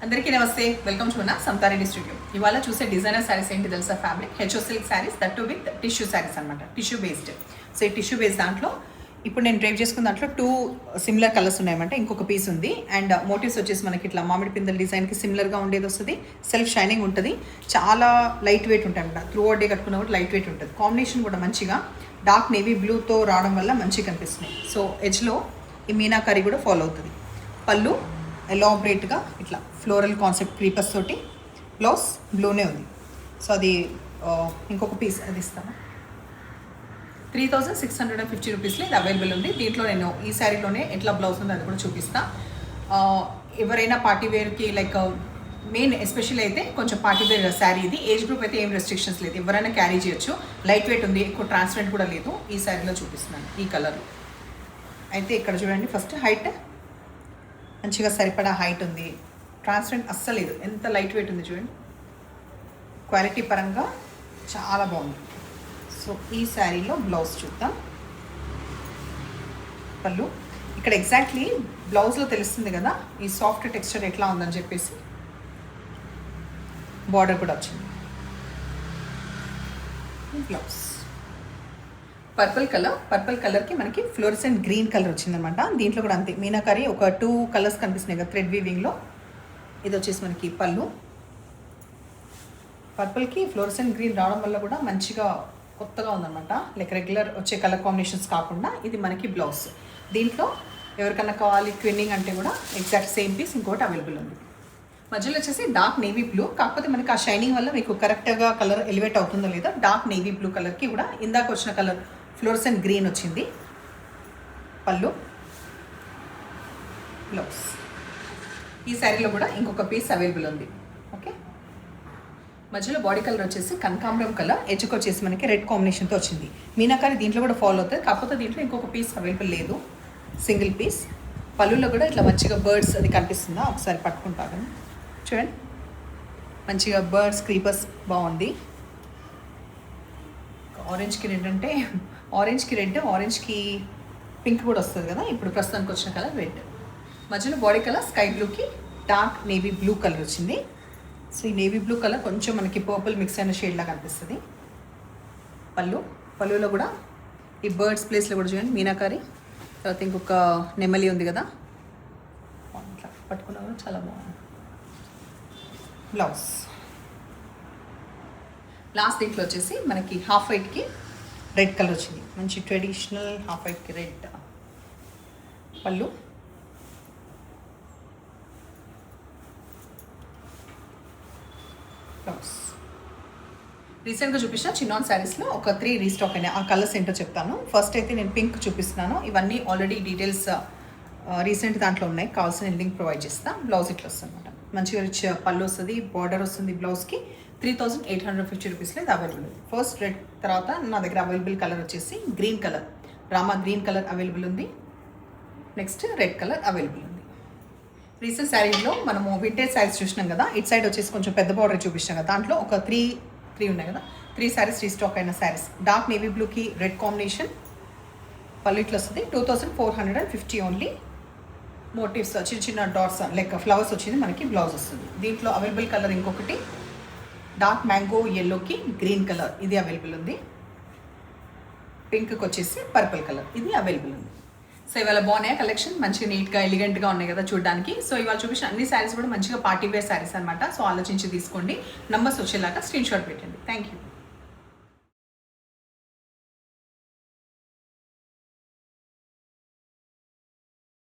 అందరికీ నమస్తే, welcome to నా సంతారెడ్డి స్టూడియో. ఇవాళ చూసే డిజైనర్ శారీస్ ఏంటి తెలుసా? Fabric H O silk saris, that too with tissue saris అనమాట. Tissue based. సో ఈ టిష్యూ బేస్డ్ దాంట్లో ఇప్పుడు నేను డ్రైవ్ చేసుకున్న దాంట్లో 2 సిమిలర్ కలర్స్ ఉన్నాయన్నమాట. ఇంకొక పీస్ ఉంది. అండ్ మోటివ్స్ వచ్చేసి మనకి ఇట్లా మామిడి పిందల డిజైన్కి సిమిలర్గా ఉండేది వస్తుంది. సెల్ఫ్ షైనింగ్ ఉంటుంది. చాలా లైట్ వెయిట్ ఉంటాయి అన్నమాట. త్రూ అవుట్ డే కట్టుకున్న కూడా లైట్ వెయిట్ ఉంటుంది. కాంబినేషన్ కూడా మంచిగా డార్క్ నేవీ బ్లూతో రావడం వల్ల మంచిగా కనిపిస్తుంది. సో ఎడ్జ్లో ఈ మీనాకరీ కూడా ఫాలో అవుతుంది. పళ్ళు ఎలాబరేట్గా ఇట్లా ఫ్లోరల్ కాన్సెప్ట్ క్రీపర్స్ తోటి, బ్లౌజ్ బ్లూనే ఉంది. సో అది ఇంకొక పీస్ అది ఇస్తాను. 3650 రూపీస్లో ఇది అవైలబుల్ ఉంది. దీంట్లో నేను ఈ శారీలోనే ఎట్లా బ్లౌజ్ ఉంది అది కూడా చూపిస్తాను. ఎవరైనా పార్టీ వేర్కి లైక్ మెయిన్ ఎస్పెషల్ అయితే కొంచెం పార్టీ వేర్ శారీ ఇది. ఏజ్ గ్రూప్ అయితే ఏం రెస్ట్రిక్షన్స్ లేదు, ఎవరైనా క్యారీ చేయొచ్చు. లైట్ వెయిట్ ఉంది, ఎక్కువ ట్రాన్స్పరెంట్ కూడా లేదు. ఈ శారీలో చూపిస్తున్నాను ఈ కలర్లో. అయితే ఇక్కడ చూడండి, ఫస్ట్ హైట్ మంచిగా సరిపడా హైట్ ఉంది. ట్రాన్స్పరెంట్ అస్సలు లేదు, ఎంత లైట్ వెయిట్ ఉంది చూడండి. క్వాలిటీ పరంగా చాలా బాగుంది. సో ఈ శారీలో బ్లౌజ్ చూద్దాం. పళ్ళు ఇక్కడ ఎగ్జాక్ట్లీ బ్లౌజ్లో తెలుస్తుంది కదా ఈ సాఫ్ట్ టెక్స్చర్ ఎట్లా ఉందని చెప్పేసి. బార్డర్ కూడా వచ్చింది. బ్లౌజ్ పర్పుల్ కలర్కి మనకి ఫ్లోరసెంట్ గ్రీన్ కలర్ వచ్చిందనమాట. దీంట్లో కూడా అంతే మీనాకరీ ఒక 2 కలర్స్ కనిపిస్తున్నాయి కదా థ్రెడ్ వీవింగ్లో. ఇది వచ్చేసి మనకి పళ్ళు. పర్పుల్కి ఫ్లోరసెంట్ గ్రీన్ రావడం వల్ల కూడా మంచిగా కొత్తగా ఉందన్నమాట. లైక్ రెగ్యులర్ వచ్చే కలర్ కాంబినేషన్స్ కాకుండా ఇది మనకి బ్లౌజ్. దీంట్లో ఎవరికన్నా కావాలి ట్విన్నింగ్ అంటే కూడా ఎగ్జాక్ట్ సేమ్ పీస్ ఇంకోటి అవైలబుల్ ఉంది. మధ్యలో వచ్చేసి డార్క్ నేవీ బ్లూ, కాకపోతే మనకి ఆ షైనింగ్ వల్ల మీకు కరెక్ట్గా కలర్ ఎలివేట్ అవుతుందో లేదో. డార్క్ నేవీ బ్లూ కలర్కి కూడా ఇందాక వచ్చిన కలర్ ఫ్లోరసెంట్ గ్రీన్ వచ్చింది. పళ్ళు, బ్లౌజ్. ఈ శారీలో కూడా ఇంకొక పీస్ అవైలబుల్ ఉంది. ఓకే, మధ్యలో బాడీ కలర్ వచ్చేసి కనకాంబరం కలర్, ఎడ్జ్కి వచ్చేసి మనకి రెడ్ కాంబినేషన్తో వచ్చింది. మీనాకరీ దీంట్లో కూడా ఫాలో అవుతుంది, కాకపోతే దీంట్లో ఇంకొక పీస్ అవైలబుల్ లేదు, సింగిల్ పీస్. పళ్ళులో కూడా ఇట్లా మంచిగా బర్డ్స్ అది కనిపిస్తుందా, ఒకసారి పట్టుకుంటాను చూడండి. మంచిగా బర్డ్స్ క్రీపర్స్ బాగుంది. ఆరెంజ్కి రెడ్ అంటే ఆరెంజ్కి రెడ్, ఆరెంజ్కి పింక్ కూడా వస్తుంది కదా. ఇప్పుడు ప్రస్తుతానికి వచ్చిన కలర్ రెడ్. మధ్యలో బాడీ కలర్ స్కై బ్లూకి డార్క్ నేవీ బ్లూ కలర్ వచ్చింది. సో ఈ నేవీ బ్లూ కలర్ కొంచెం మనకి పర్పుల్ మిక్స్ అయిన షేడ్ లాగా కనిపిస్తుంది. పళ్ళులో కూడా ఈ బర్డ్స్ ప్లేస్లో కూడా చూడండి మీనాకరీ. తర్వాత ఇంకొక నెమలి ఉంది కదా, ఇట్లా పట్టుకున్నా కూడా చాలా బాగుంది. బ్లౌజ్ లాస్ట్ దీంట్లో వచ్చేసి మనకి హాఫ్ వైట్కి రెడ్ కలర్ వచ్చింది. మంచి ట్రెడిషనల్ హాఫ్ వైట్కి రెడ్. పళ్ళు, బ్లౌజ్. రీసెంట్గా చూపించిన చిన్నాన్ శారీస్లో ఒక 3 రీస్టాక్ అయినాయి. ఆ కలర్స్ ఏంటో చెప్తాను. ఫస్ట్ అయితే నేను పింక్ చూపిస్తున్నాను. ఇవన్నీ ఆల్రెడీ డీటెయిల్స్ రీసెంట్ దాంట్లో ఉన్నాయి, కావాల్సిన లింక్ ప్రొవైడ్ చేస్తాను. బ్లౌజ్ ఇట్లా వస్తుంది అనమాట. మంచిగా రిచ్ పళ్ళు వస్తుంది, బార్డర్ వస్తుంది. బ్లౌజ్కి 3850 రూపీస్లో ఇది అవైలబుల్ ఉంది. ఫస్ట్ రెడ్, తర్వాత నా దగ్గర అవైలబుల్ కలర్ వచ్చేసి green colour, Rama green colour available ఉంది. నెక్స్ట్ రెడ్ కలర్ అవైలబుల్ ఉంది. రీసెంట్ శారీలో మనము వింటేజ్ శారీస్ చూసినాం కదా, ఇట్ సైడ్ వచ్చేసి కొంచెం పెద్ద బార్డర్ చూపించాం కదా. దాంట్లో ఒక 3 ఉన్నాయి కదా, 3 శారీస్ రీస్టాక్ అయిన శారీస్. డార్క్ నేవీ బ్లూకి రెడ్ కాంబినేషన్. పళ్ళు ఇట్లా వస్తుంది. 2450 ఓన్లీ. మోటివ్స్ చిన్న చిన్న డాట్స్ లైక్ ఫ్లవర్స్ వచ్చింది మనకి. బ్లౌజ్ వస్తుంది. దీంట్లో అవైలబుల్ కలర్ ఇంకొకటి డార్క్ మ్యాంగో ఎల్లోకి గ్రీన్ కలర్, ఇది అవైలబుల్ ఉంది. పింక్కి వచ్చేసి పర్పుల్ కలర్, ఇది అవైలబుల్ ఉంది. సో ఇవాళ బాగున్నాయి కలెక్షన్, మంచిగా నీట్గా ఎలిగెంట్గా ఉన్నాయి కదా చూడడానికి. సో ఇవాళ చూపించిన అన్ని శారీస్ కూడా మంచిగా పార్టీ వేర్ శారీస్ అనమాట. సో ఆలోచించి తీసుకోండి. నంబర్స్ వచ్చేలాగా స్క్రీన్ షాట్ పెట్టండి. Thank you.